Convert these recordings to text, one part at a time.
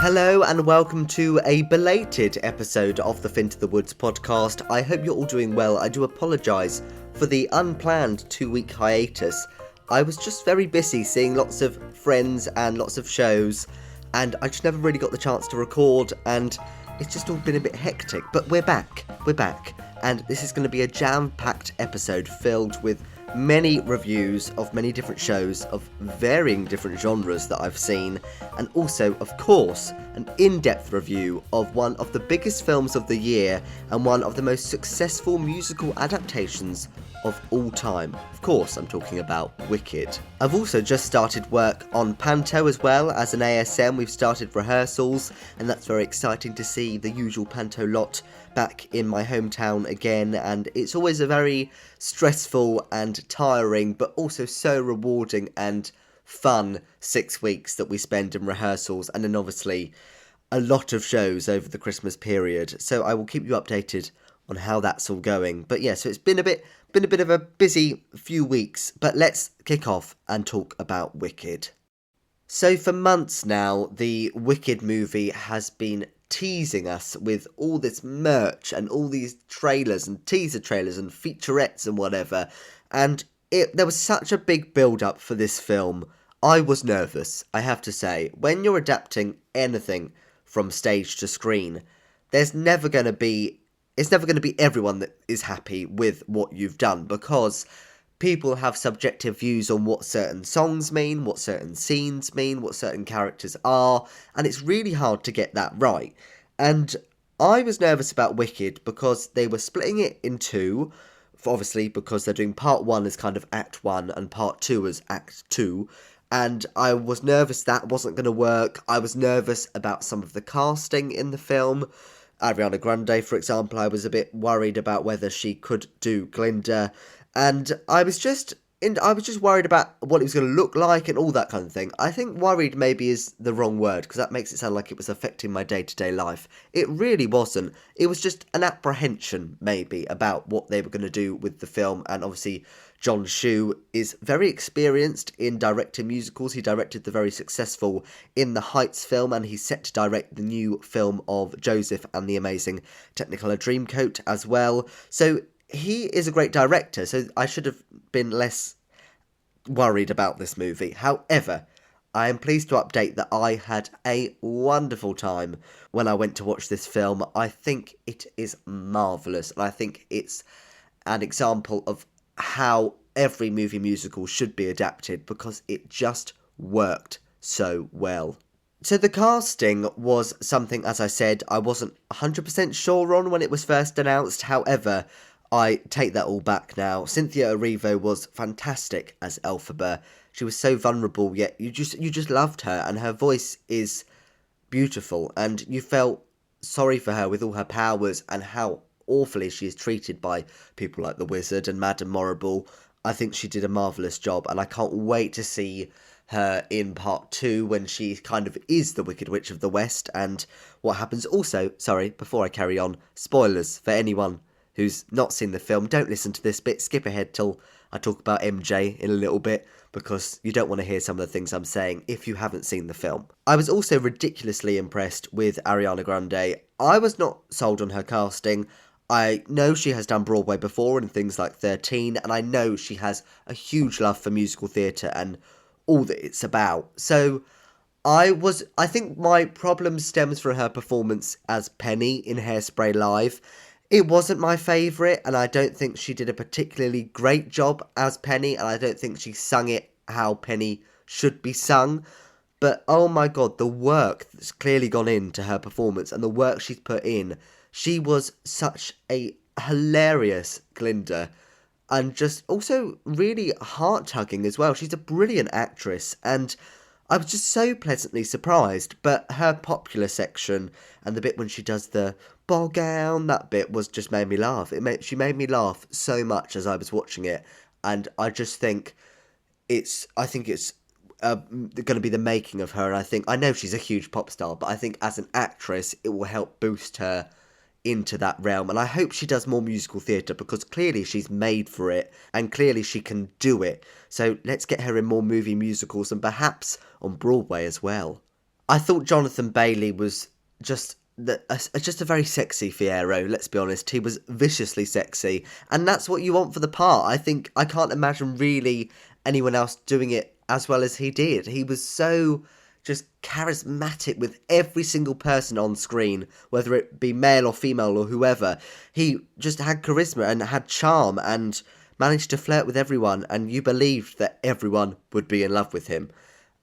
Hello and welcome to a belated episode of the Fin to the Woods podcast. I hope you're all doing well. I do apologise for the unplanned 2-week hiatus. I was just very busy seeing lots of friends and lots of shows, and I just never really got the chance to record, and it's just all been a bit hectic. But we're back, and this is going to be a jam-packed episode filled with many reviews of many different shows of varying different genres that I've seen, and also, of course, an in-depth review of one of the biggest films of the year and one of the most successful musical adaptations of all time. Of course, I'm talking about Wicked. I've also just started work on Panto as well as an ASM. We've started rehearsals, and that's very exciting to see the usual Panto lot back in my hometown again, and it's always a very stressful and tiring but also so rewarding and fun 6 weeks that we spend in rehearsals, and then obviously a lot of shows over the Christmas period, so I will keep you updated on how that's all going. But yeah, so it's been a bit of a busy few weeks, but let's kick off and talk about Wicked. So for months now, the Wicked movie has been teasing us with all this merch and all these trailers and teaser trailers and featurettes and whatever, and there was such a big build-up for this film. I was nervous, I have to say. When you're adapting anything from stage to screen, it's never going to be everyone that is happy with what you've done, because people have subjective views on what certain songs mean, what certain scenes mean, what certain characters are, and it's really hard to get that right. And I was nervous about Wicked because they were splitting it in two, obviously because they're doing part 1 as kind of Act 1 and part 2 as Act 2, and I was nervous that wasn't going to work. I was nervous about some of the casting in the film. Ariana Grande, for example, I was a bit worried about whether she could do Glinda, and I was just worried about what it was going to look like and all that kind of thing. I think worried maybe is the wrong word, because that makes it sound like it was affecting my day-to-day life. It really wasn't. It was just an apprehension, maybe, about what they were going to do with the film, and obviously John Shue is very experienced in directing musicals. He directed the very successful In the Heights film, and he's set to direct the new film of Joseph and the Amazing Technicolor Dreamcoat as well. So he is a great director, so I should have been less worried about this movie. However, I am pleased to update that I had a wonderful time when I went to watch this film. I think it is marvellous, and I think it's an example of how every movie musical should be adapted, because it just worked so well. So the casting was something, as I said, I wasn't 100% sure on when it was first announced. However, I take that all back now. Cynthia Erivo was fantastic as Elphaba. She was so vulnerable, yet you just loved her, and her voice is beautiful, and you felt sorry for her with all her powers and how awfully she is treated by people like the Wizard and Madame Morrible. I think she did a marvellous job, and I can't wait to see her in part 2 when she kind of is the Wicked Witch of the West, and what happens. Also, sorry, before I carry on, spoilers for anyone who's not seen the film. Don't listen to this bit, skip ahead till I talk about MJ in a little bit, because you don't want to hear some of the things I'm saying if you haven't seen the film. I was also ridiculously impressed with Ariana Grande. I was not sold on her casting. I know she has done Broadway before and things like 13, and I know she has a huge love for musical theatre and all that it's about. So I think my problem stems from her performance as Penny in Hairspray Live. It wasn't my favourite, and I don't think she did a particularly great job as Penny, and I don't think she sung it how Penny should be sung. But oh my god, the work that's clearly gone into her performance and the work she's put in. She was such a hilarious Glinda, and just also really heart-tugging as well. She's a brilliant actress, and I was just so pleasantly surprised. But her popular section and the bit when she does the ball gown, that bit was just made me laugh. She made me laugh so much as I was watching it, and I just think it's going to be the making of her. And I know she's a huge pop star, but I think as an actress, it will help boost her into that realm, and I hope she does more musical theatre, because clearly she's made for it and clearly she can do it. So let's get her in more movie musicals and perhaps on Broadway as well. I thought Jonathan Bailey was just just a very sexy Fiyero, let's be honest. He was viciously sexy, and that's what you want for the part. I think I can't imagine really anyone else doing it as well as he did. He was so just charismatic with every single person on screen, whether it be male or female or whoever. He just had charisma and had charm and managed to flirt with everyone, and you believed that everyone would be in love with him.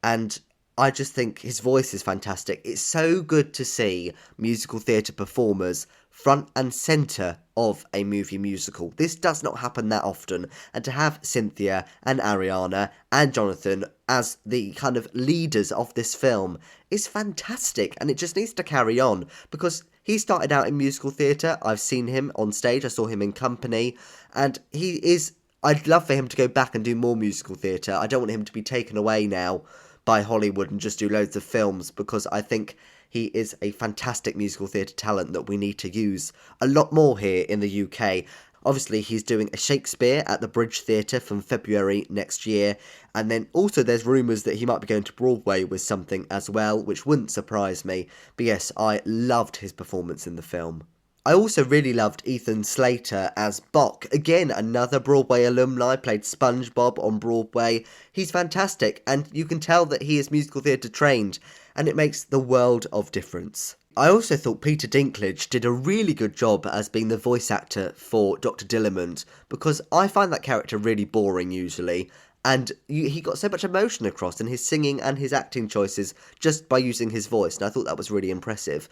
And I just think his voice is fantastic. It's so good to see musical theatre performers front and centre of a movie musical. This does not happen that often, and to have Cynthia and Ariana and Jonathan as the kind of leaders of this film is fantastic, and it just needs to carry on because he started out in musical theatre. I've seen him on stage, I saw him in Company, and I'd love for him to go back and do more musical theatre. I don't want him to be taken away now by Hollywood and just do loads of films, because I think he is a fantastic musical theatre talent that we need to use a lot more here in the UK. Obviously, he's doing a Shakespeare at the Bridge Theatre from February next year, and then also there's rumours that he might be going to Broadway with something as well, which wouldn't surprise me. But yes, I loved his performance in the film. I also really loved Ethan Slater as Bock. Again, another Broadway alumni, played SpongeBob on Broadway. He's fantastic, and you can tell that he is musical theatre trained, and it makes the world of difference. I also thought Peter Dinklage did a really good job as being the voice actor for Dr. Dillamond, because I find that character really boring usually, and he got so much emotion across in his singing and his acting choices just by using his voice, and I thought that was really impressive.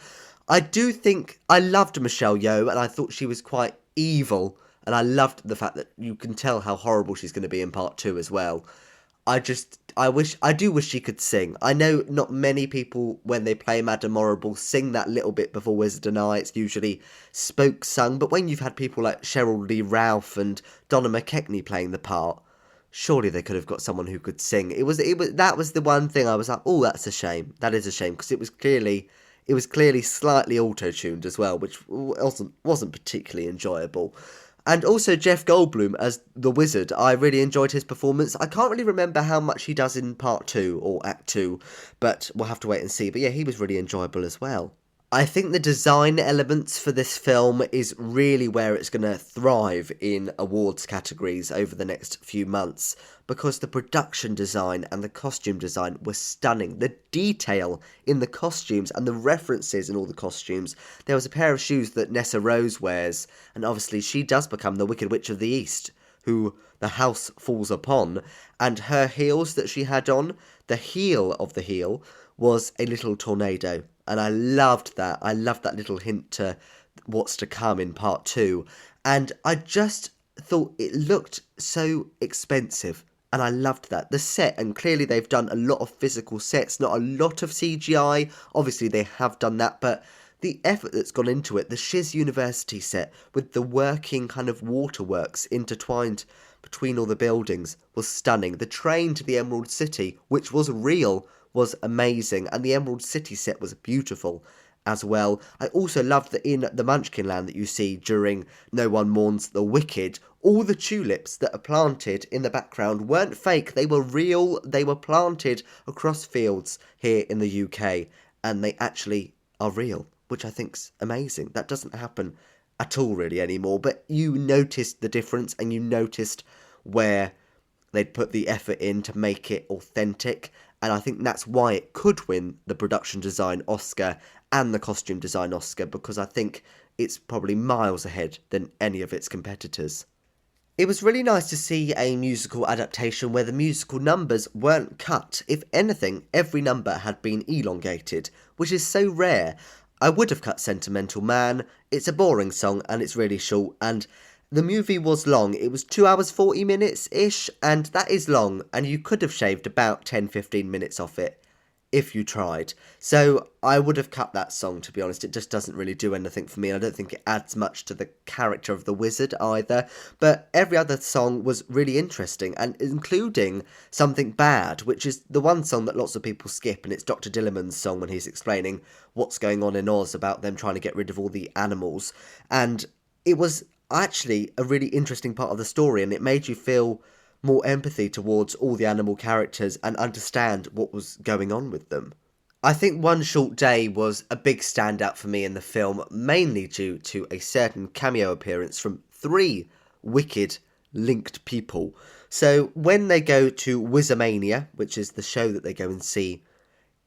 I do think I loved Michelle Yeoh, and I thought she was quite evil, and I loved the fact that you can tell how horrible she's going to be in part 2 as well. I do wish she could sing. I know not many people, when they play Madame Horrible, sing that little bit before Wizard and I. It's usually sung, but when you've had people like Cheryl Lee Ralph and Donna McKechnie playing the part, surely they could have got someone who could sing. That was the one thing I was like, oh, that's a shame. That is a shame, because it was clearly slightly auto-tuned as well, which wasn't particularly enjoyable. And also Jeff Goldblum as the Wizard, I really enjoyed his performance. I can't really remember how much he does in part 2 or act 2, but we'll have to wait and see. But yeah, he was really enjoyable as well. I think the design elements for this film is really where it's going to thrive in awards categories over the next few months, because the production design and the costume design were stunning. The detail in the costumes and the references in all the costumes. There was a pair of shoes that Nessa Rose wears, and obviously she does become the Wicked Witch of the East, who the house falls upon, and her heels that she had on, the heel of the heel was a little tornado. And I loved that. I loved that little hint to what's to come in part 2. And I just thought it looked so expensive. And I loved that. The set, and clearly they've done a lot of physical sets, not a lot of CGI. Obviously they have done that, but the effort that's gone into it, the Shiz University set with the working kind of waterworks intertwined between all the buildings was stunning. The train to the Emerald City, which was real, was amazing, and the Emerald City set was beautiful as well. I also loved that in the Munchkin Land that you see during No One Mourns the Wicked, all the tulips that are planted in the background weren't fake, they were real, they were planted across fields here in the UK, and they actually are real, which I think's amazing. That doesn't happen at all really anymore, but you noticed the difference, and you noticed where they'd put the effort in to make it authentic, and I think that's why it could win the production design Oscar and the costume design Oscar, because I think it's probably miles ahead than any of its competitors. It was really nice to see a musical adaptation where the musical numbers weren't cut. If anything, every number had been elongated, which is so rare. I would have cut Sentimental Man. It's a boring song and it's really short, and the movie was long. It was 2 hours 40 minutes-ish, and that is long, and you could have shaved about 10-15 minutes off it if you tried. So I would have cut that song, to be honest. It just doesn't really do anything for me, and I don't think it adds much to the character of the wizard either. But every other song was really interesting, and including Something Bad, which is the one song that lots of people skip, and it's Dr. Dillamond's song when he's explaining what's going on in Oz about them trying to get rid of all the animals. And it was actually a really interesting part of the story, and it made you feel more empathy towards all the animal characters and understand what was going on with them. I think One Short Day was a big standout for me in the film, mainly due to a certain cameo appearance from three wicked linked people. So when they go to Wizamania, which is the show that they go and see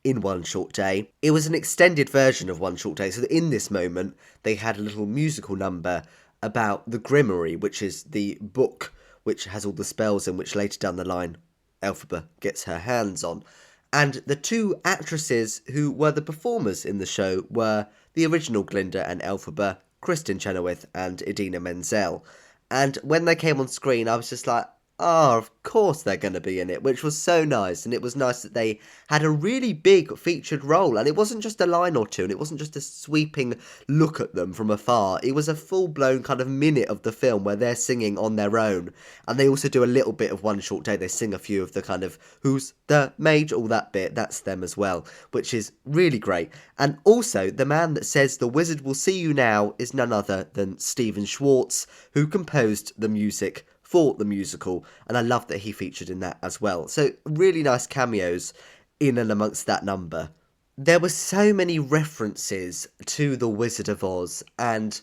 in One Short Day, it was an extended version of One Short Day. So that in this moment, they had a little musical number about the Grimoire, which is the book which has all the spells in which later down the line Elphaba gets her hands on. And the two actresses who were the performers in the show were the original Glinda and Elphaba, Kristen Chenoweth and Idina Menzel. And when they came on screen, I was just like, oh, of course they're going to be in it, which was so nice. And it was nice that they had a really big featured role. And it wasn't just a line or two, and it wasn't just a sweeping look at them from afar. It was a full-blown kind of minute of the film where they're singing on their own. And they also do a little bit of One Short Day. They sing a few of the kind of, who's the mage, all that bit. That's them as well, which is really great. And also, the man that says the wizard will see you now is none other than Stephen Schwartz, who composed the music for the musical, and I love that he featured in that as well. So really nice cameos in and amongst that number. There were so many references to the Wizard of Oz and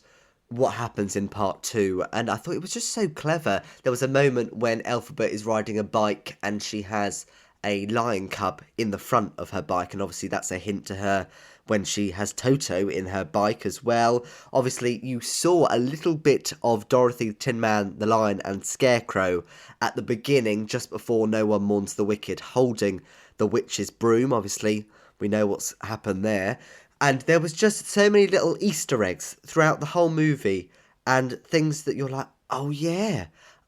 what happens in part 2, and I thought it was just so clever. There was a moment when Elphaba is riding a bike and she has a lion cub in the front of her bike, and obviously that's a hint to her when she has Toto in her bike as well. Obviously, you saw a little bit of Dorothy, the Tin Man, the Lion and Scarecrow at the beginning, just before No One Mourns the Wicked, holding the witch's broom. Obviously, we know what's happened there. And there was just so many little Easter eggs throughout the whole movie, and things that you're like, oh yeah,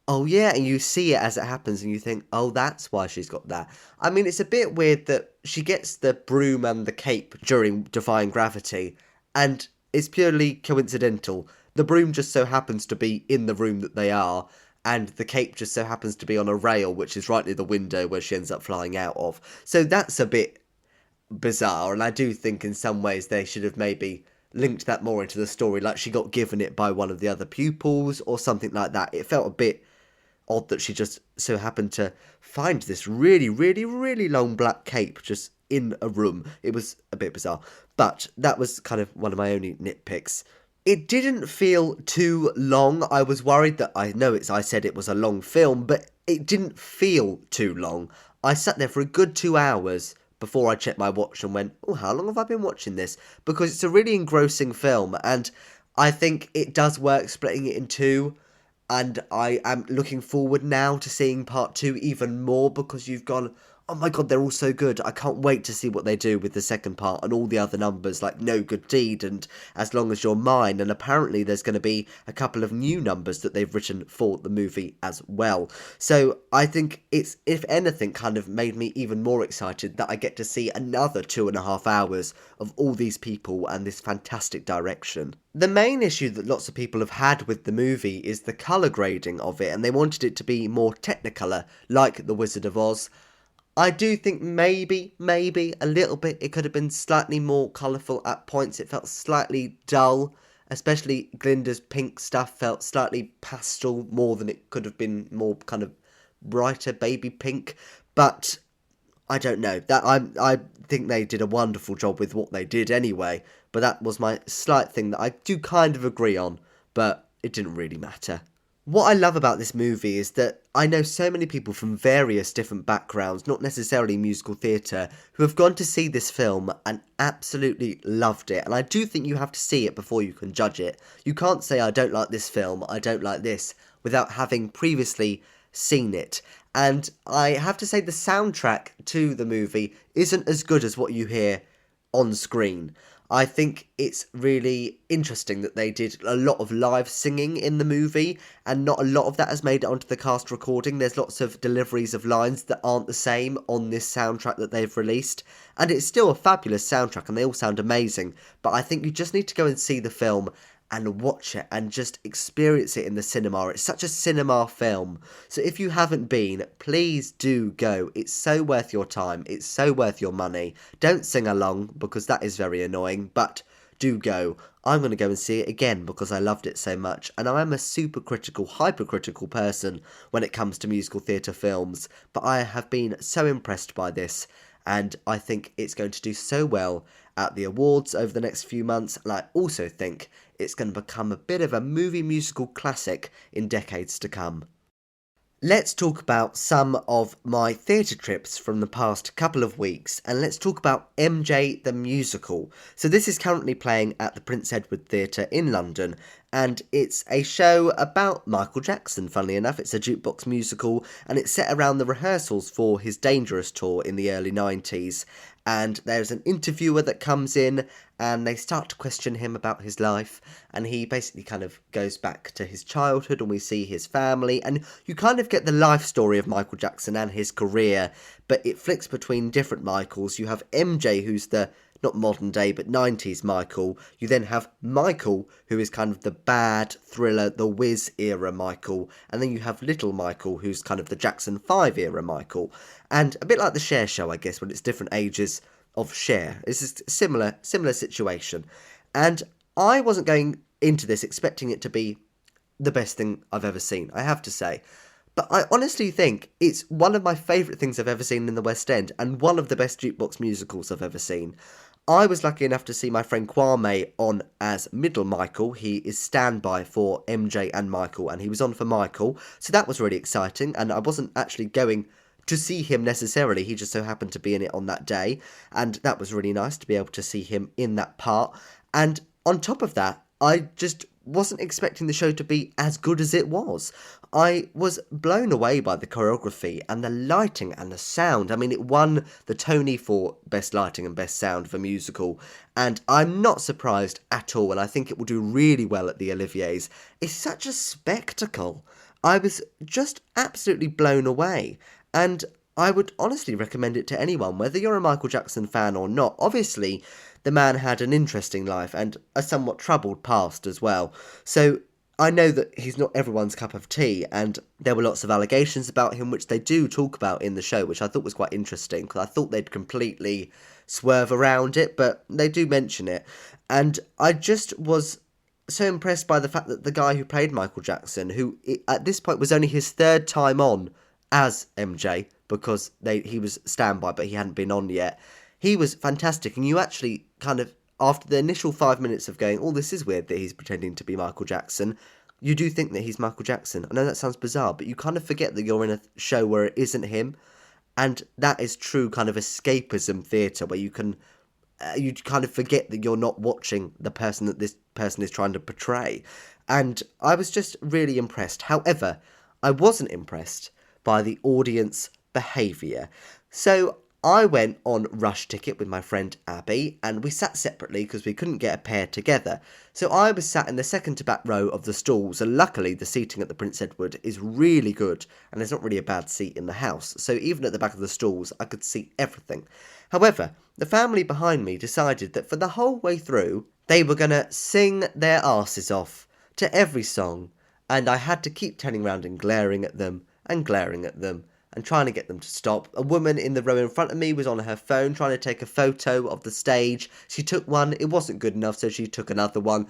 and you see it as it happens and you think, oh, that's why she's got that. I mean, it's a bit weird that she gets the broom and the cape during Defying Gravity, and it's purely coincidental. The broom just so happens to be in the room that they are, and the cape just so happens to be on a rail, which is right near the window where she ends up flying out of. So that's a bit bizarre, and I do think in some ways they should have maybe linked that more into the story, like she got given it by one of the other pupils or something like that. It felt a bit odd that she just so happened to find this really, really, really long black cape just in a room. It was a bit bizarre, but that was kind of one of my only nitpicks. It didn't feel too long. I was worried that, I said it was a long film, but it didn't feel too long. I sat there for a good 2 hours before I checked my watch and went, oh, how long have I been watching this? Because it's a really engrossing film, and I think it does work splitting it in two. And I am looking forward now to seeing part 2 even more, because you've gone, oh my god, they're all so good. I can't wait to see what they do with the second part and all the other numbers like No Good Deed and As Long As You're Mine. And apparently there's going to be a couple of new numbers that they've written for the movie as well. So I think it's, if anything, kind of made me even more excited that I get to see another 2.5 hours of all these people and this fantastic direction. The main issue that lots of people have had with the movie is the colour grading of it, and they wanted it to be more Technicolor, like The Wizard of Oz. I do think maybe, a little bit, it could have been slightly more colourful at points. It felt slightly dull, especially Glinda's pink stuff felt slightly pastel more than it could have been more kind of brighter baby pink. But I don't know. I think they did a wonderful job with what they did anyway, but that was my slight thing that I do kind of agree on, but it didn't really matter. What I love about this movie is that I know so many people from various different backgrounds, not necessarily musical theatre, who have gone to see this film and absolutely loved it. And I do think you have to see it before you can judge it. You can't say, I don't like this film, I don't like this, without having previously seen it. And I have to say the soundtrack to the movie isn't as good as what you hear on screen. I think it's really interesting that they did a lot of live singing in the movie, and not a lot of that has made it onto the cast recording. There's lots of deliveries of lines that aren't the same on this soundtrack that they've released, and it's still a fabulous soundtrack and they all sound amazing, but I think you just need to go and see the film and watch it and just experience it in the cinema. It's such a cinema film. So if you haven't been, please do go. It's so worth your time. It's so worth your money. Don't sing along because that is very annoying, but do go. I'm going to go and see it again because I loved it so much. And I'm a super critical, hypercritical person when it comes to musical theatre films, but I have been so impressed by this. and I think it's going to do so well at the awards over the next few months, and I also think it's going to become a bit of a movie musical classic in decades to come. Let's talk about some of my theatre trips from the past couple of weeks, and let's talk about MJ the Musical. So this is currently playing at the Prince Edward Theatre in London, and it's a show about Michael Jackson, funnily enough. It's a jukebox musical, and it's set around the rehearsals for his Dangerous tour in the early 90s. And there's an interviewer that comes in, and they start to question him about his life, and he basically kind of goes back to his childhood, and we see his family, and you kind of get the life story of Michael Jackson and his career, but it flicks between different Michaels. You have MJ, who's the not modern day, but 90s Michael. You then have Michael, who is kind of the bad thriller, the Wiz era Michael. And then you have little Michael, who's kind of the Jackson 5 era Michael. And a bit like the Cher show, I guess, when it's different ages of Cher. It's a similar situation. And I wasn't going into this expecting it to be the best thing I've ever seen, I have to say. But I honestly think it's one of my favourite things I've ever seen in the West End, and one of the best jukebox musicals I've ever seen. I was lucky enough to see my friend Kwame on as Middle Michael. He is standby for MJ and Michael, and he was on for Michael, so that was really exciting, and I wasn't actually going to see him necessarily, he just so happened to be in it on that day, and that was really nice to be able to see him in that part. And on top of that, I just wasn't expecting the show to be as good as it was. I was blown away by the choreography and the lighting and the sound. I mean, it won the Tony for Best Lighting and Best Sound of a musical, and I'm not surprised at all, and I think it will do really well at the Oliviers. It's such a spectacle. I was just absolutely blown away, and I would honestly recommend it to anyone, whether you're a Michael Jackson fan or not. Obviously, the man had an interesting life and a somewhat troubled past as well. So I know that he's not everyone's cup of tea, and there were lots of allegations about him, which they do talk about in the show, which I thought was quite interesting, because I thought they'd completely swerve around it, but they do mention it. And I just was so impressed by the fact that the guy who played Michael Jackson, who at this point was only his third time on as MJ, because he was standby, but he hadn't been on yet. He was fantastic, and you actually kind of, after the initial 5 minutes of going, oh, this is weird that he's pretending to be Michael Jackson, you do think that he's Michael Jackson. I know that sounds bizarre, but you kind of forget that you're in a show where it isn't him, and that is true kind of escapism theatre, where you kind of forget that you're not watching the person that this person is trying to portray. And I was just really impressed. However, I wasn't impressed by the audience behaviour. So I went on rush ticket with my friend Abby, and we sat separately because we couldn't get a pair together. So I was sat in the second to back row of the stalls, and luckily the seating at the Prince Edward is really good, and there's not really a bad seat in the house, so even at the back of the stalls I could see everything. However, the family behind me decided that for the whole way through they were going to sing their arses off to every song, and I had to keep turning around and glaring at them and trying to get them to stop. A woman in the row in front of me was on her phone trying to take a photo of the stage. She took one, it wasn't good enough, so she took another one.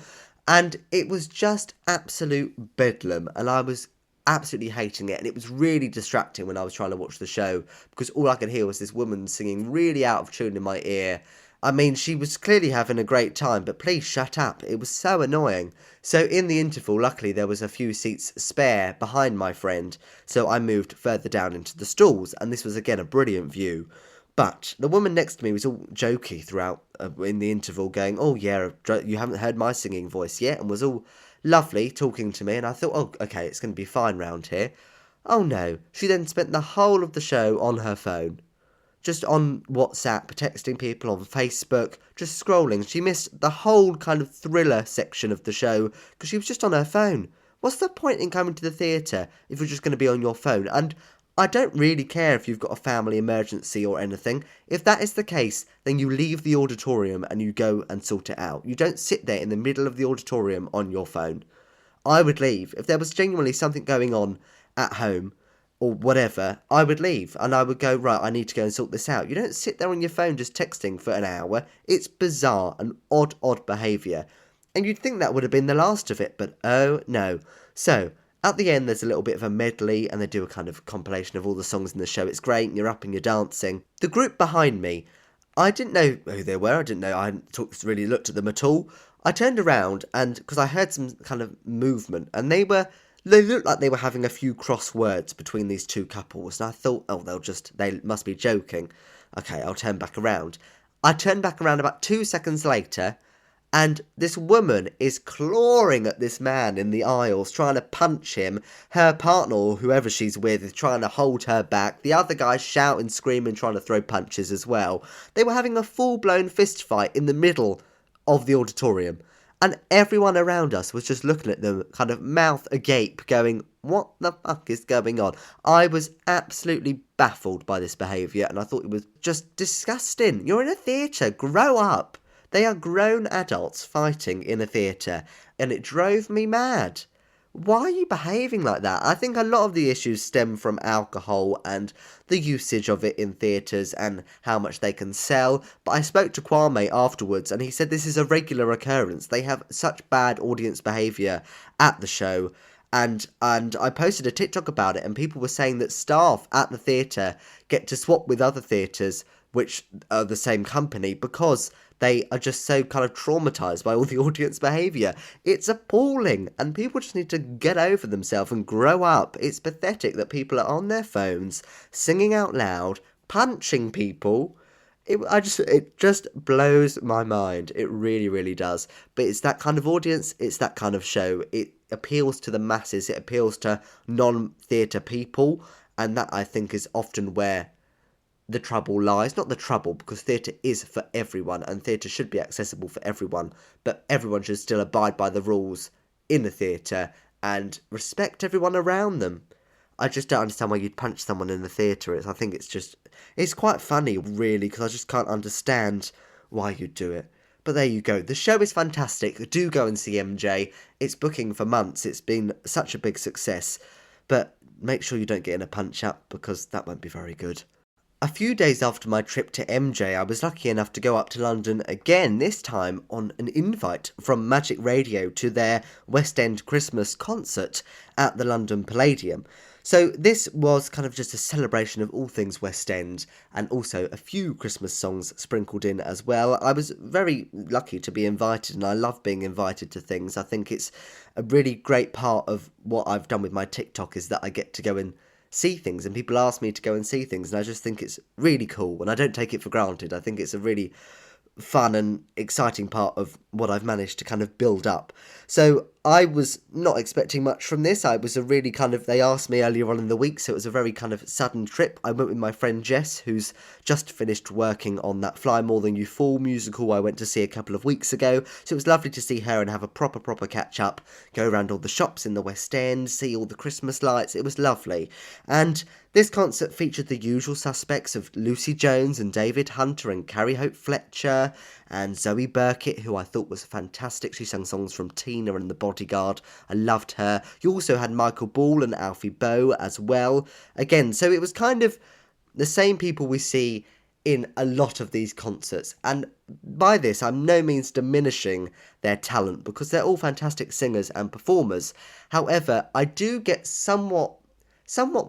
And it was just absolute bedlam, and I was absolutely hating it, and it was really distracting when I was trying to watch the show, because all I could hear was this woman singing really out of tune in my ear. I mean, she was clearly having a great time, but please shut up. It was so annoying. So in the interval, luckily there was a few seats spare behind my friend, so I moved further down into the stalls, and this was again a brilliant view. But the woman next to me was all jokey throughout in the interval, going, oh yeah, you haven't heard my singing voice yet, and was all lovely talking to me, and I thought, oh, okay, it's going to be fine round here. Oh no, she then spent the whole of the show on her phone. Just on WhatsApp, texting people, on Facebook, just scrolling. She missed the whole kind of thriller section of the show because she was just on her phone. What's the point in coming to the theatre if you're just going to be on your phone? And I don't really care if you've got a family emergency or anything. If that is the case, then you leave the auditorium and you go and sort it out. You don't sit there in the middle of the auditorium on your phone. I would leave. If there was genuinely something going on at home, or whatever, I would leave, and I would go, right, I need to go and sort this out. You don't sit there on your phone just texting for an hour. It's bizarre and odd behaviour. And you'd think that would have been the last of it, but oh no. So, At the end, there's a little bit of a medley, and they do a kind of compilation of all the songs in the show. It's great, and you're up and you're dancing. The group behind me, I didn't know who they were. I hadn't really looked at them at all. I turned around, and because I heard some kind of movement, and they looked like they were having a few cross words between these two couples. And I thought, oh, they must be joking. Okay, I'll turn back around. I turned back around about 2 seconds later, and this woman is clawing at this man in the aisles, trying to punch him. Her partner, or whoever she's with, is trying to hold her back. The other guy's shouting, screaming, trying to throw punches as well. They were having a full-blown fist fight in the middle of the auditorium. And everyone around us was just looking at them, kind of mouth agape, going, what the fuck is going on? I was absolutely baffled by this behaviour, and I thought it was just disgusting. You're in a theatre, grow up. They are grown adults fighting in a theatre, and it drove me mad. Why are you behaving like that? I think a lot of the issues stem from alcohol and the usage of it in theatres and how much they can sell. But I spoke to Kwame afterwards, and he said this is a regular occurrence. They have such bad audience behaviour at the show. And I posted a TikTok about it, and people were saying that staff at the theatre get to swap with other theatres which are the same company because they are just so kind of traumatised by all the audience behaviour. It's appalling, and people just need to get over themselves and grow up. It's pathetic that people are on their phones, singing out loud, punching people. It just blows my mind. It really, really does. But it's that kind of audience, it's that kind of show. It appeals to the masses, it appeals to non-theatre people, and that, I think, is often where the trouble lies. Not the trouble, because theatre is for everyone, and theatre should be accessible for everyone, but everyone should still abide by the rules in the theatre and respect everyone around them. I just don't understand why you'd punch someone in the theatre. I think it's quite funny, really, because I just can't understand why you'd do it. But there you go. The show is fantastic. Do go and see MJ. It's booking for months. It's been such a big success. But make sure you don't get in a punch-up, because that won't be very good. A few days after my trip to MJ, I was lucky enough to go up to London again, this time on an invite from Magic Radio to their West End Christmas concert at the London Palladium. So this was kind of just a celebration of all things West End, and also a few Christmas songs sprinkled in as well. I was very lucky to be invited, and I love being invited to things. I think it's a really great part of what I've done with my TikTok is that I get to go and see things, and people ask me to go and see things, and I just think it's really cool, and I don't take it for granted. I think it's a really fun and exciting part of what I've managed to kind of build up. So I was not expecting much from this. I was a really kind of, they asked me earlier on in the week, so it was a very kind of sudden trip. I went with my friend Jess, who's just finished working on that Fly More Than You Fall musical I went to see a couple of weeks ago. So it was lovely to see her and have a proper catch up, go around all the shops in the West End, see all the Christmas lights. It was lovely. And this concert featured the usual suspects of Lucy Jones and David Hunter and Carrie Hope Fletcher and Zoe Burkett, who I thought was fantastic. She sang songs from Tina and The Bodyguard. I loved her. You also had Michael Ball and Alfie Boe as well. Again, so it was kind of the same people we see in a lot of these concerts. And by this, I'm no means diminishing their talent, because they're all fantastic singers and performers. However, I do get somewhat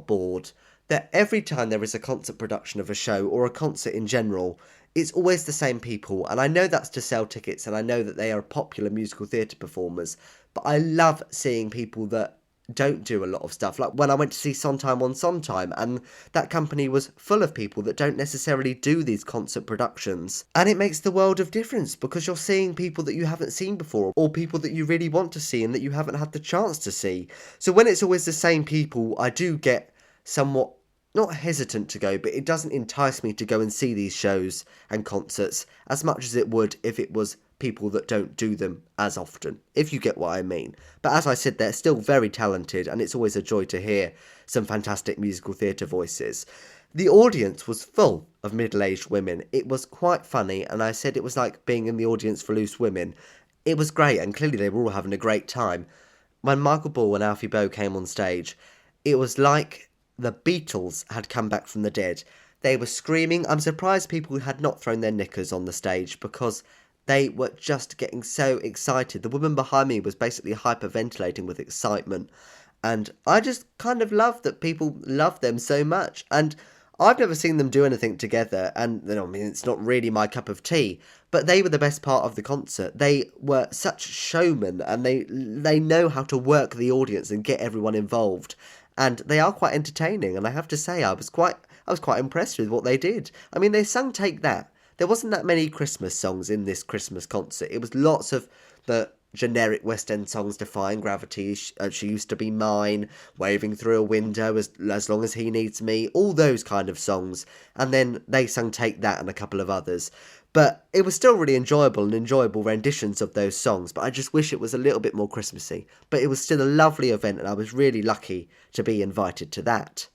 bored that every time there is a concert production of a show, or a concert in general, it's always the same people. And I know that's to sell tickets, and I know that they are popular musical theatre performers, but I love seeing people that don't do a lot of stuff. Like when I went to see Sondheim on Sondheim, and that company was full of people that don't necessarily do these concert productions. And it makes the world of difference, because you're seeing people that you haven't seen before, or people that you really want to see and that you haven't had the chance to see. So when it's always the same people, I do get somewhat not hesitant to go, but it doesn't entice me to go and see these shows and concerts as much as it would if it was people that don't do them as often, if you get what I mean. But as I said, they're still very talented, and it's always a joy to hear some fantastic musical theatre voices. The audience was full of middle-aged women. It was quite funny, and I said it was like being in the audience for Loose Women. It was great, and clearly they were all having a great time. When Michael Ball and Alfie Boe came on stage, it was like the Beatles had come back from the dead. They were screaming. I'm surprised people had not thrown their knickers on the stage, because they were just getting so excited. The woman behind me was basically hyperventilating with excitement. And I just kind of love that people love them so much. And I've never seen them do anything together, and I mean, it's not really my cup of tea, but they were the best part of the concert. They were such showmen, and they know how to work the audience and get everyone involved. And they are quite entertaining, and I have to say I was quite impressed with what they did. I mean, they sung Take That. There wasn't that many Christmas songs in this Christmas concert. It was lots of the generic West End songs, Defying Gravity, She Used to Be Mine, Waving Through a Window, as Long as He Needs Me, all those kind of songs. And then they sung Take That and a couple of others. But it was still really enjoyable and enjoyable renditions of those songs, but I just wish it was a little bit more Christmassy. But it was still a lovely event, and I was really lucky to be invited to that.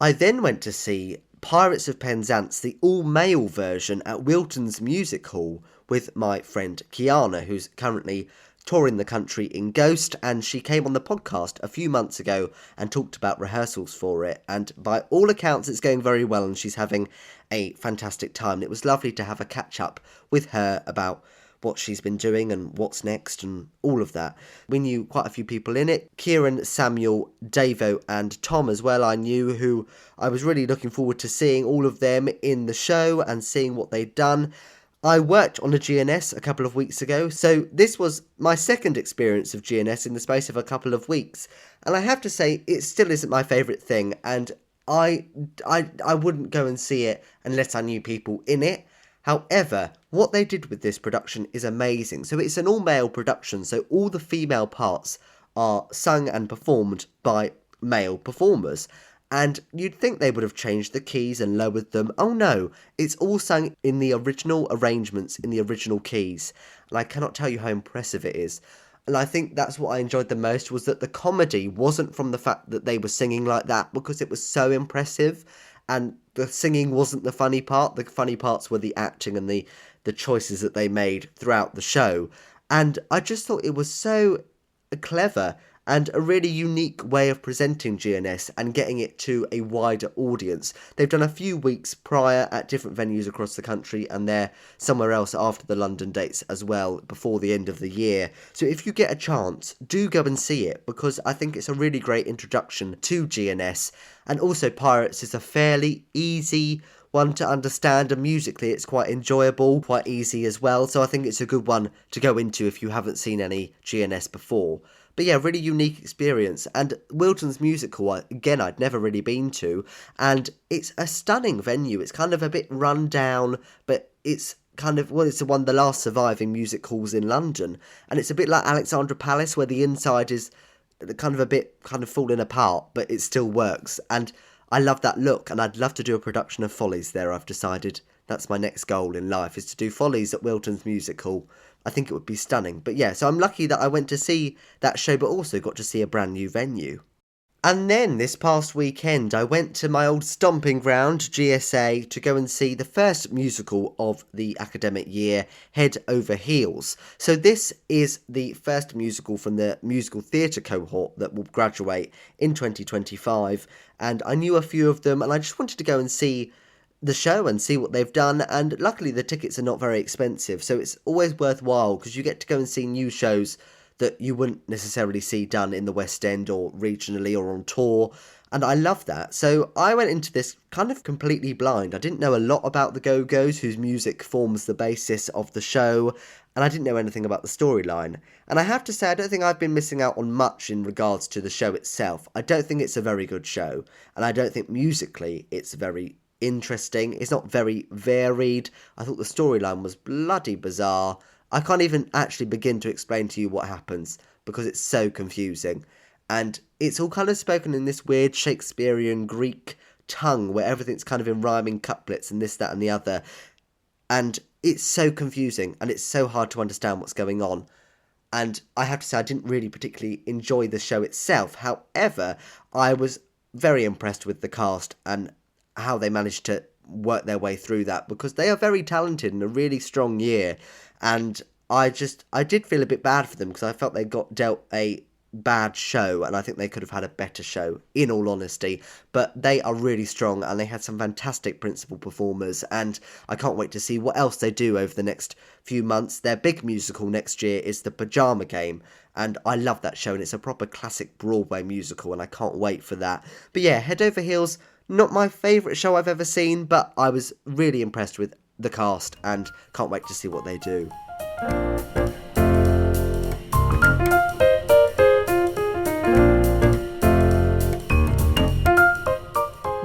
I then went to see Pirates of Penzance, the all-male version at Wilton's Music Hall with my friend Kiana, who's currently touring the country in Ghost, and she came on the podcast a few months ago and talked about rehearsals for it, and by all accounts it's going very well and she's having a fantastic time. And it was lovely to have a catch-up with her about what she's been doing and what's next and all of that. We knew quite a few people in it. Kieran, Samuel, Davo and Tom as well I knew, who I was really looking forward to seeing all of them in the show and seeing what they'd done. I worked on a GNS a couple of weeks ago, so this was my second experience of GNS in the space of a couple of weeks. And I have to say, it still isn't my favourite thing, and I wouldn't go and see it unless I knew people in it. However, what they did with this production is amazing. So it's an all-male production, so all the female parts are sung and performed by male performers. And you'd think they would have changed the keys and lowered them. Oh no, it's all sung in the original arrangements, in the original keys. And I cannot tell you how impressive it is. And I think that's what I enjoyed the most, was that the comedy wasn't from the fact that they were singing like that, because it was so impressive. And the singing wasn't the funny part. The funny parts were the acting and the choices that they made throughout the show. And I just thought it was so clever and a really unique way of presenting GNS and getting it to a wider audience. They've done a few weeks prior at different venues across the country, and they're somewhere else after the London dates as well, before the end of the year. So if you get a chance, do go and see it, because I think it's a really great introduction to GNS. And also Pirates is a fairly easy one to understand, and musically it's quite enjoyable, quite easy as well. So I think it's a good one to go into if you haven't seen any GNS before. But yeah, really unique experience. And Wilton's Music Hall, again, I'd never really been to. And it's a stunning venue. It's kind of a bit run down, but it's kind of, well, it's one of the last surviving music halls in London. And it's a bit like Alexandra Palace, where the inside is kind of a bit kind of falling apart, but it still works. And I love that look. And I'd love to do a production of Follies there, I've decided. That's my next goal in life, is to do Follies at Wilton's Music Hall. I think it would be stunning. But yeah, so I'm lucky that I went to see that show, but also got to see a brand new venue. And then this past weekend, I went to my old stomping ground, GSA, to go and see the first musical of the academic year, Head Over Heels. So this is the first musical from the musical theatre cohort that will graduate in 2025. And I knew a few of them, and I just wanted to go and see the show and see what they've done. And luckily the tickets are not very expensive, so it's always worthwhile, because you get to go and see new shows that you wouldn't necessarily see done in the West End or regionally or on tour, and I love that. So I went into this kind of completely blind. I didn't know a lot about the Go-Go's, whose music forms the basis of the show, and I didn't know anything about the storyline. And I have to say, I don't think I've been missing out on much in regards to the show itself. I don't think it's a very good show, and I don't think musically it's very interesting. It's not very varied. I thought the storyline was bloody bizarre. I can't even actually begin to explain to you what happens, because it's so confusing. And it's all kind of spoken in this weird Shakespearean Greek tongue, where everything's kind of in rhyming couplets and this, that and the other. And it's so confusing, and it's so hard to understand what's going on. And I have to say, I didn't really particularly enjoy the show itself. However, I was very impressed with the cast and how they managed to work their way through that, because they are very talented and a really strong year. And I did feel a bit bad for them, because I felt they got dealt a bad show, and I think they could have had a better show, in all honesty, but they are really strong, and they had some fantastic principal performers, and I can't wait to see what else they do over the next few months. Their big musical next year is The Pajama Game, and I love that show, and it's a proper classic Broadway musical, and I can't wait for that. But yeah, Head Over Heels, not my favourite show I've ever seen, but I was really impressed with the cast, and can't wait to see what they do.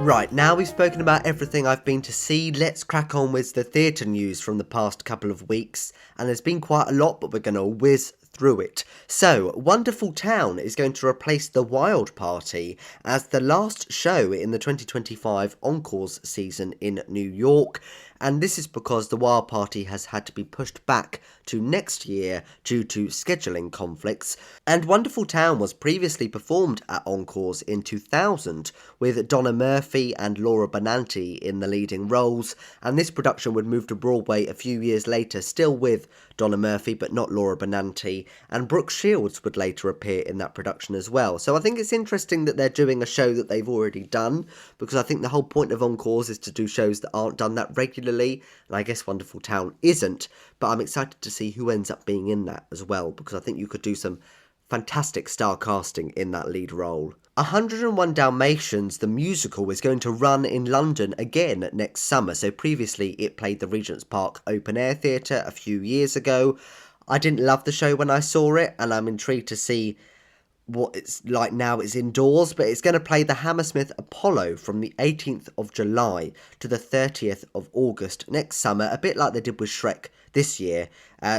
Right, now we've spoken about everything I've been to see, let's crack on with the theatre news from the past couple of weeks. And there's been quite a lot, but we're going to whiz through it. So, Wonderful Town is going to replace The Wild Party as the last show in the 2025 Encores season in New York. And this is because The Wild Party has had to be pushed back to next year due to scheduling conflicts. And Wonderful Town was previously performed at Encores in 2000 with Donna Murphy and Laura Benanti in the leading roles, and this production would move to Broadway a few years later, still with Donna Murphy but not Laura Benanti, and Brooke Shields would later appear in that production as well. So I think it's interesting that they're doing a show that they've already done, because I think the whole point of Encores is to do shows that aren't done that regularly, and I guess Wonderful Town isn't, but I'm excited to see who ends up being in that as well, because I think you could do some fantastic star casting in that lead role. 101 Dalmatians, the musical, is going to run in London again next summer. So previously it played the Regent's Park Open Air Theatre a few years ago. I didn't love the show when I saw it, and I'm intrigued to see what it's like now it's indoors, but it's going to play the Hammersmith Apollo from the 18th of July to the 30th of August next summer, a bit like they did with Shrek this year.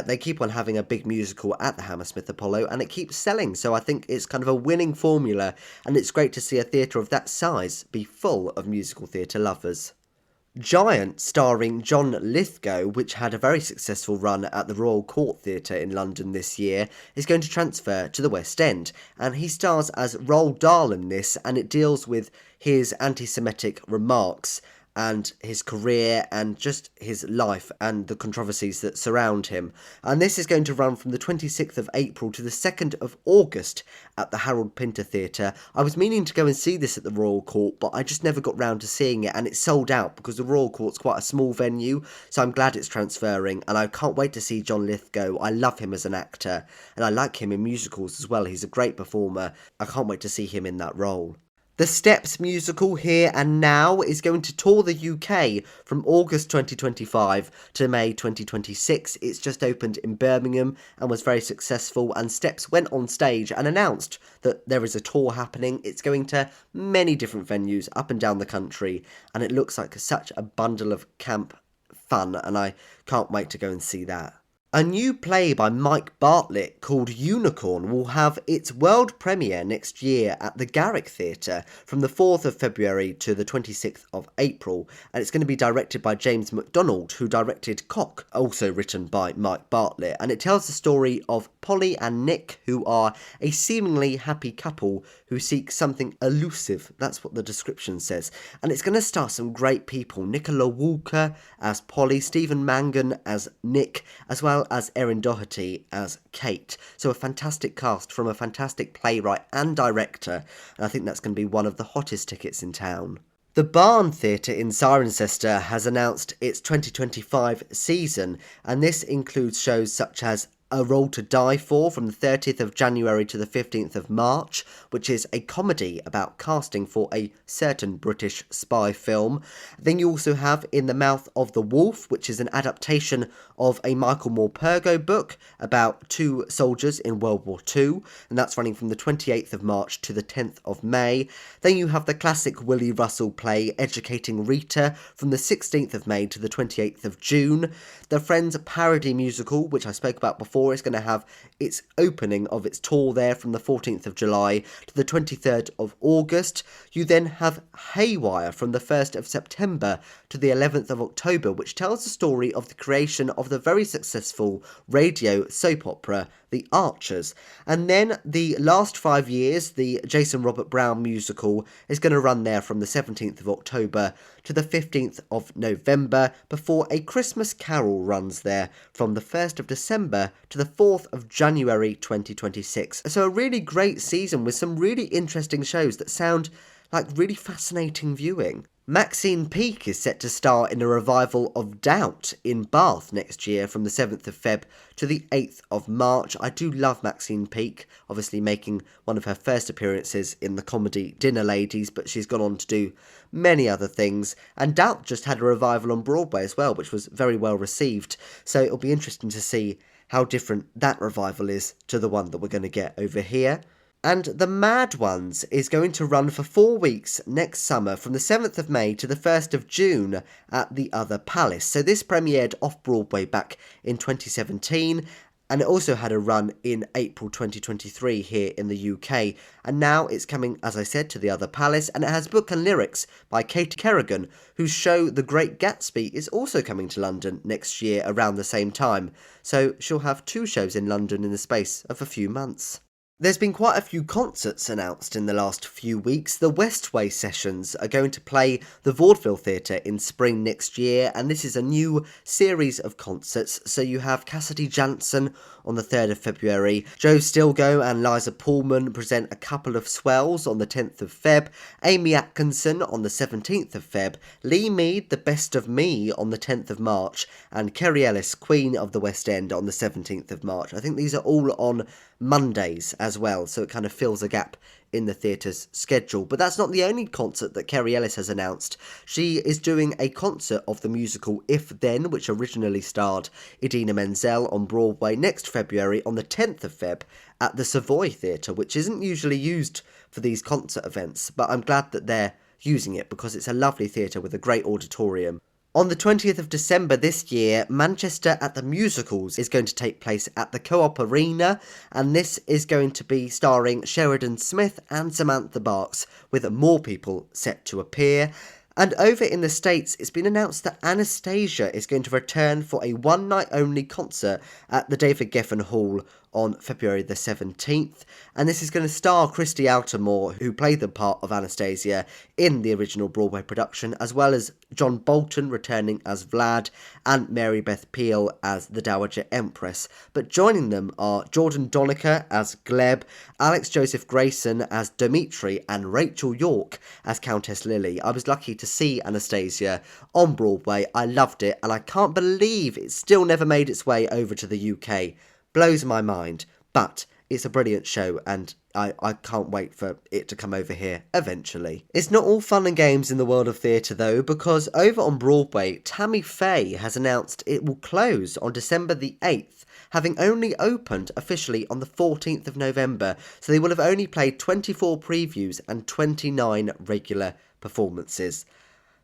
They keep on having a big musical at the Hammersmith Apollo, and it keeps selling, so I think it's kind of a winning formula, and it's great to see a theatre of that size be full of musical theatre lovers. Giant, starring John Lithgow, which had a very successful run at the Royal Court Theatre in London this year, is going to transfer to the West End, and he stars as Roald Dahl in this, and it deals with his anti-Semitic remarks and his career and just his life and the controversies that surround him. And this is going to run from the 26th of April to the 2nd of August at the Harold Pinter Theatre. I was meaning to go and see this at the Royal Court, but I just never got round to seeing it, and it's sold out because the Royal Court's quite a small venue, so I'm glad it's transferring, and I can't wait to see John Lithgow. I love him as an actor, and I like him in musicals as well. He's a great performer. I can't wait to see him in that role. The Steps musical Here and Now is going to tour the UK from August 2025 to May 2026. It's just opened in Birmingham and was very successful, and Steps went on stage and announced that there is a tour happening. It's going to many different venues up and down the country, and it looks like such a bundle of camp fun, and I can't wait to go and see that. A new play by Mike Bartlett called Unicorn will have its world premiere next year at the Garrick Theatre from the 4th of February to the 26th of April, and it's going to be directed by James MacDonald, who directed Cock, also written by Mike Bartlett, and it tells the story of Polly and Nick, who are a seemingly happy couple who seek something elusive. That's what the description says, and it's going to star some great people: Nicola Walker as Polly, Stephen Mangan as Nick, as well as Erin Doherty as Kate. So a fantastic cast from a fantastic playwright and director, and I think that's going to be one of the hottest tickets in town. The Barn Theatre in Cirencester has announced its 2025 season, and this includes shows such as A Role to Die For from the 30th of January to the 15th of March, which is a comedy about casting for a certain British spy film. Then you also have In the Mouth of the Wolf, which is an adaptation of a Michael Morpurgo book about two soldiers in World War II, and that's running from the 28th of March to the 10th of May. Then you have the classic Willie Russell play Educating Rita from the 16th of May to the 28th of June. The Friends parody musical, which I spoke about before, is going to have its opening of its tour there from the 14th of July to the 23rd of August. You then have Haywire from the 1st of September to the 11th of October, which tells the story of the creation of the very successful radio soap opera, The Archers. And then the last 5 years, the Jason Robert Brown musical is going to run there from the 17th of October to the 15th of November, before A Christmas Carol runs there from the 1st of December to the 4th of January 2026. So a really great season with some really interesting shows that sound like really fascinating viewing. Maxine Peake is set to star in a revival of Doubt in Bath next year from the 7th of Feb to the 8th of March. I do love Maxine Peake, obviously making one of her first appearances in the comedy Dinner Ladies, but she's gone on to do many other things. And Doubt just had a revival on Broadway as well, which was very well received. So it'll be interesting to see how different that revival is to the one that we're going to get over here. And The Mad Ones is going to run for 4 weeks next summer from the 7th of May to the 1st of June at the Other Palace. So this premiered off-Broadway back in 2017, and it also had a run in April 2023 here in the UK. And now it's coming, as I said, to the Other Palace, and it has book and lyrics by Katie Kerrigan, whose show The Great Gatsby is also coming to London next year around the same time. So she'll have 2 shows in London in the space of a few months. There's been quite a few concerts announced in the last few weeks. The Westway Sessions are going to play the Vaudeville Theatre in spring next year, and this is a new series of concerts. So you have Cassidy Jansen on the 3rd of February, Joe Stilgo and Liza Pullman present A Couple of Swells on the 10th of Feb, Amy Atkinson on the 17th of Feb, Lee Mead, The Best of Me on the 10th of March, and Kerry Ellis, Queen of the West End on the 17th of March. I think these are all on Mondays as well, so it kind of fills a gap in the theatre's schedule. But that's not the only concert that Kerry Ellis has announced. She is doing a concert of the musical If Then, which originally starred Idina Menzel on Broadway, next February on the 10th of Feb at the Savoy Theatre, which isn't usually used for these concert events, but I'm glad that they're using it because it's a lovely theatre with a great auditorium. On the 20th of December this year, Manchester at the Musicals is going to take place at the Co-op Arena, and this is going to be starring Sheridan Smith and Samantha Barks, with more people set to appear. And over in the States, it's been announced that Anastasia is going to return for a one-night-only concert at the David Geffen Hall on February the 17th, and this is going to star Christy Altamore, who played the part of Anastasia in the original Broadway production, as well as John Bolton returning as Vlad and Mary Beth Peel as the Dowager Empress. But joining them are Jordan Donica as Gleb, Alex Joseph Grayson as Dimitri, and Rachel York as Countess Lily. I was lucky to see Anastasia on Broadway. I loved it, and I can't believe it still never made its way over to the UK. Blows my mind, but it's a brilliant show, and I can't wait for it to come over here eventually. It's not all fun and games in the world of theatre though, because over on Broadway, Tammy Faye has announced it will close on December the 8th, having only opened officially on the 14th of November, so they will have only played 24 previews and 29 regular performances.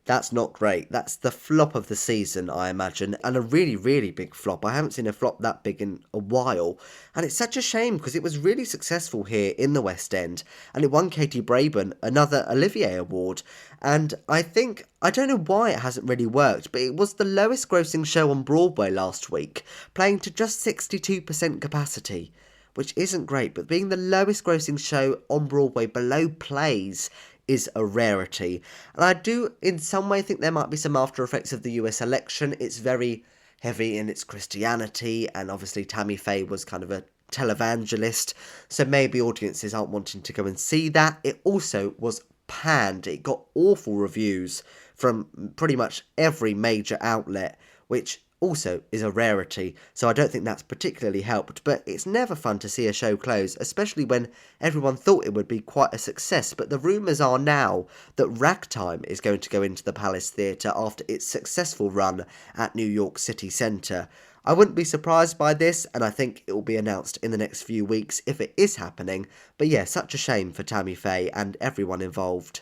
That's not great. That's the flop of the season, I imagine, and a really, really big flop. I haven't seen a flop that big in a while, and it's such a shame because it was really successful here in the West End, and it won Katie Braben another Olivier Award, and I don't know why it hasn't really worked, but it was the lowest grossing show on Broadway last week, playing to just 62% capacity, which isn't great, but being the lowest grossing show on Broadway below plays is a rarity. And I do in some way think there might be some after effects of the US election. It's very heavy in its Christianity, and obviously Tammy Faye was kind of a televangelist, so maybe audiences aren't wanting to go and see that. It also was panned. It got awful reviews from pretty much every major outlet, which also is a rarity, so I don't think that's particularly helped. But it's never fun to see a show close, especially when everyone thought it would be quite a success. But the rumours are now that Ragtime is going to go into the Palace Theatre after its successful run at New York City Centre. I wouldn't be surprised by this, and I think it will be announced in the next few weeks if it is happening. But yeah, such a shame for Tammy Faye and everyone involved.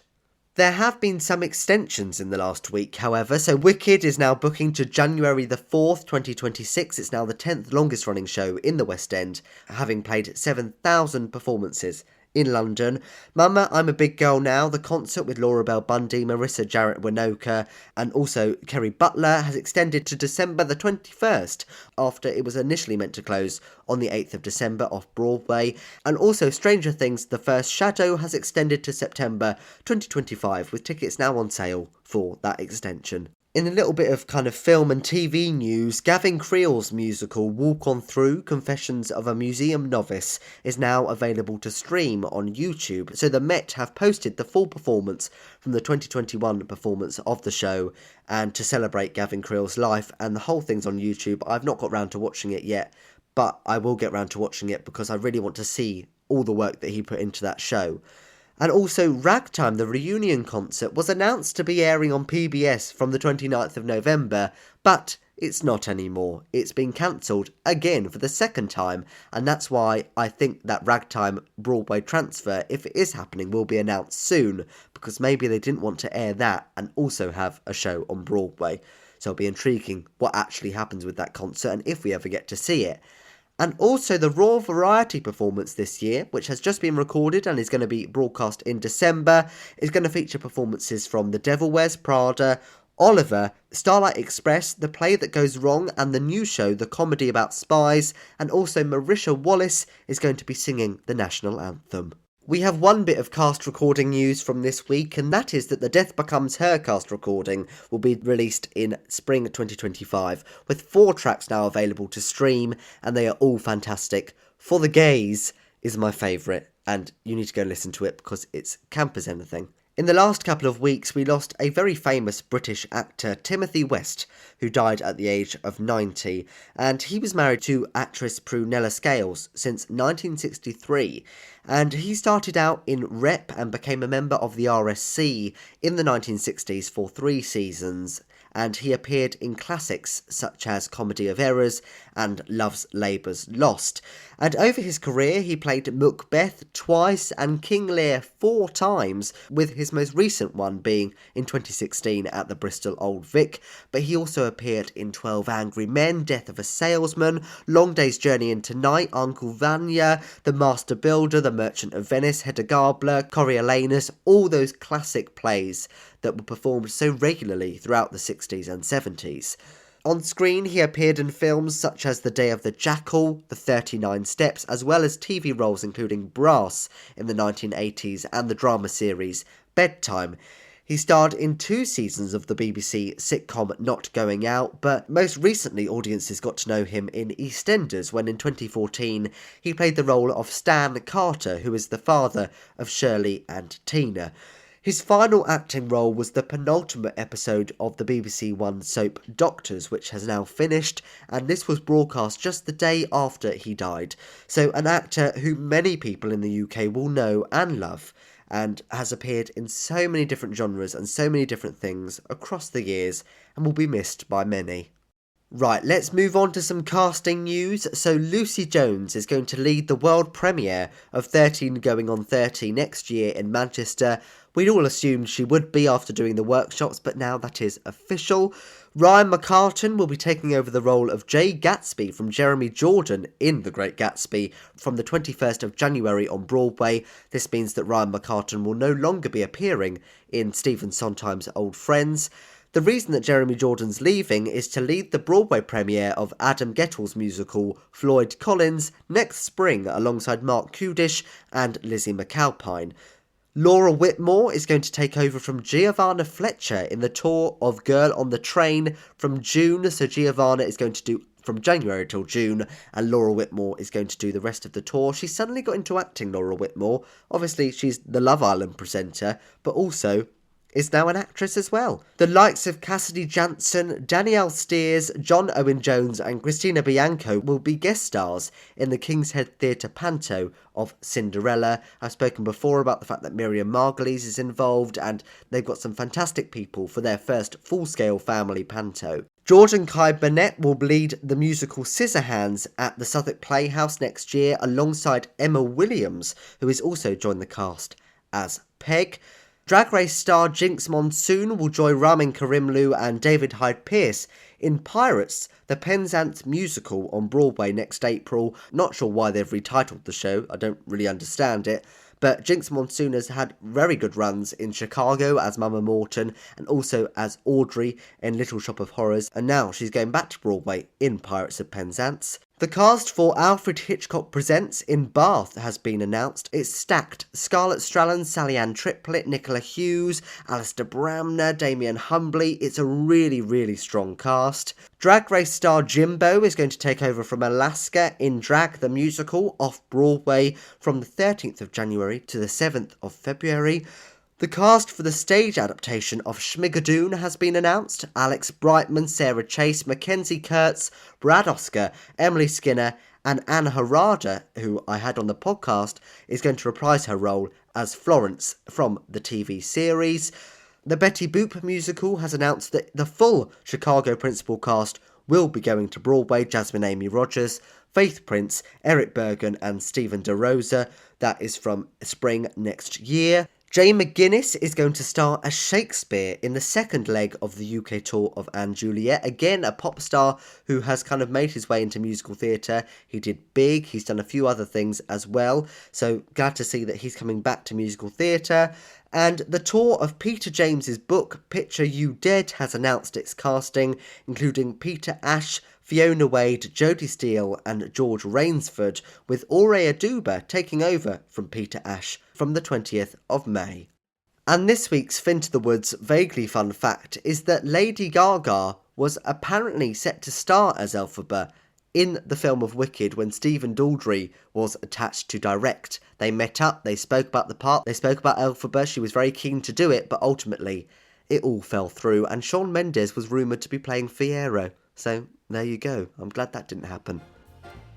There have been some extensions in the last week, however, so Wicked is now booking to January the 4th, 2026. It's now the 10th longest running show in the West End, having played 7,000 performances in London. Mama, I'm a Big Girl Now, the concert with Laura Bell Bundy, Marissa Jarrett Winoka, and also Kerry Butler has extended to December the 21st, after it was initially meant to close on the 8th of December off Broadway. And also Stranger Things The First Shadow has extended to September 2025, with tickets now on sale for that extension. In a little bit of kind of film and TV news, Gavin Creel's musical Walk On Through, Confessions of a Museum Novice is now available to stream on YouTube. So the Met have posted the full performance from the 2021 performance of the show, and to celebrate Gavin Creel's life, and the whole thing's on YouTube. I've not got round to watching it yet, but I will get round to watching it because I really want to see all the work that he put into that show. And also Ragtime, the reunion concert, was announced to be airing on PBS from the 29th of November, but it's not anymore. It's been cancelled again for the second time, and that's why I think that Ragtime Broadway transfer, if it is happening, will be announced soon, because maybe they didn't want to air that and also have a show on Broadway. So it'll be intriguing what actually happens with that concert and if we ever get to see it. And also the Raw Variety performance this year, which has just been recorded and is going to be broadcast in December, is going to feature performances from The Devil Wears Prada, Oliver, Starlight Express, The Play That Goes Wrong, and the new show, The Comedy About Spies, and also Marisha Wallace is going to be singing the national anthem. We have one bit of cast recording news from this week, and that is that the Death Becomes Her cast recording will be released in spring 2025, with 4 tracks now available to stream, and they are all fantastic. For the Gays is my favourite, and you need to go and listen to it because it's camp as anything. In the last couple of weeks, we lost a very famous British actor, Timothy West, who died at the age of 90, and he was married to actress Prunella Scales since 1963, and he started out in rep and became a member of the RSC in the 1960s for 3 seasons, and he appeared in classics such as Comedy of Errors and Love's Labour's Lost. And over his career, he played Macbeth twice and King Lear 4 times, with his most recent one being in 2016 at the Bristol Old Vic. But he also appeared in 12 Angry Men, Death of a Salesman, Long Day's Journey into Night, Uncle Vanya, The Master Builder, The Merchant of Venice, Hedda Gabler, Coriolanus, all those classic plays that were performed so regularly throughout the 60s and 70s. On screen, he appeared in films such as The Day of the Jackal, The 39 Steps, as well as TV roles including Brass in the 1980s and the drama series Bedtime. He starred in 2 seasons of the BBC sitcom Not Going Out, but most recently audiences got to know him in EastEnders when in 2014 he played the role of Stan Carter, who is the father of Shirley and Tina. His final acting role was the penultimate episode of the BBC One soap Doctors, which has now finished, and this was broadcast just the day after he died. So an actor who many people in the UK will know and love, and has appeared in so many different genres and so many different things across the years, and will be missed by many. Right, let's move on to some casting news. So Lucy Jones is going to lead the world premiere of 13 Going on 30 next year in Manchester. We'd all assumed she would be after doing the workshops, but now that is official. Ryan McCartan will be taking over the role of Jay Gatsby from Jeremy Jordan in The Great Gatsby from the 21st of January on Broadway. This means that Ryan McCartan will no longer be appearing in Stephen Sondheim's Old Friends. The reason that Jeremy Jordan's leaving is to lead the Broadway premiere of Adam Gettle's musical Floyd Collins next spring alongside Mark Kudish and Lizzie McAlpine. Laura Whitmore is going to take over from Giovanna Fletcher in the tour of Girl on the Train from June, so Giovanna is going to do from January till June, and Laura Whitmore is going to do the rest of the tour. She suddenly got into acting, Laura Whitmore. Obviously, she's the Love Island presenter, but also is now an actress as well. The likes of Cassidy Jansen, Danielle Steers, John Owen Jones and Christina Bianco will be guest stars in the King's Head Theatre panto of Cinderella. I've spoken before about the fact that Miriam Margolyes is involved, and they've got some fantastic people for their first full-scale family panto. Jordan Kai Burnett will lead the musical Scissorhands at the Southwark Playhouse next year alongside Emma Williams, who has also joined the cast as Peg. Drag Race star Jinx Monsoon will join Ramin Karimloo and David Hyde Pierce in Pirates, the Penzance musical on Broadway next April. Not sure why they've retitled the show, I don't really understand it. but Jinx Monsoon has had very good runs in Chicago as Mama Morton and also as Audrey in Little Shop of Horrors, and now she's going back to Broadway in Pirates of Penzance. The cast for Alfred Hitchcock Presents in Bath has been announced. It's stacked. Scarlett Strallen, Sally Ann Triplett, Nicola Hughes, Alistair Bramner, Damien Humbly. It's a really, really strong cast. Drag Race star Jimbo is going to take over from Alaska in Drag the Musical off-Broadway from the 13th of January to the 7th of February. The cast for the stage adaptation of Schmigadoon has been announced. Alex Brightman, Sarah Chase, Mackenzie Kurtz, Brad Oscar, Emily Skinner and Anna Harada, who I had on the podcast, is going to reprise her role as Florence from the TV series. The Betty Boop musical has announced that the full Chicago principal cast will be going to Broadway. Jasmine Amy Rogers, Faith Prince, Eric Bergen and Stephen DeRosa. That is from spring next year. Jay McGuinness is going to star as Shakespeare in the second leg of the UK tour of Anne Juliet. Again, a pop star who has kind of made his way into musical theatre. He did Big, he's done a few other things as well. So glad to see that he's coming back to musical theatre. And the tour of Peter James's book, Picture You Dead, has announced its casting, including Peter Ash, Fiona Wade, Jodie Steele and George Rainsford, with Aurea Duba taking over from Peter Ash from the 20th of May. And this week's Fin to the Woods vaguely fun fact is that Lady Gaga was apparently set to star as Elphaba in the film of Wicked when Stephen Daldry was attached to direct. They met up, they spoke about the part, they spoke about Elphaba, she was very keen to do it, but ultimately it all fell through and Shawn Mendes was rumoured to be playing Fiyero. So there you go, I'm glad that didn't happen.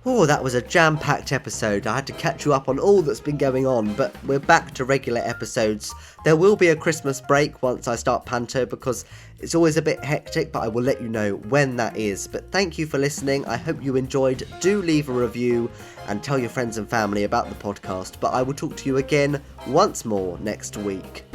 Oh, that was a jam-packed episode. I had to catch you up on all that's been going on, but we're back to regular episodes. There will be a Christmas break once I start Panto because it's always a bit hectic, but I will let you know when that is. But thank you for listening. I hope you enjoyed. Do leave a review and tell your friends and family about the podcast. But I will talk to you again once more next week.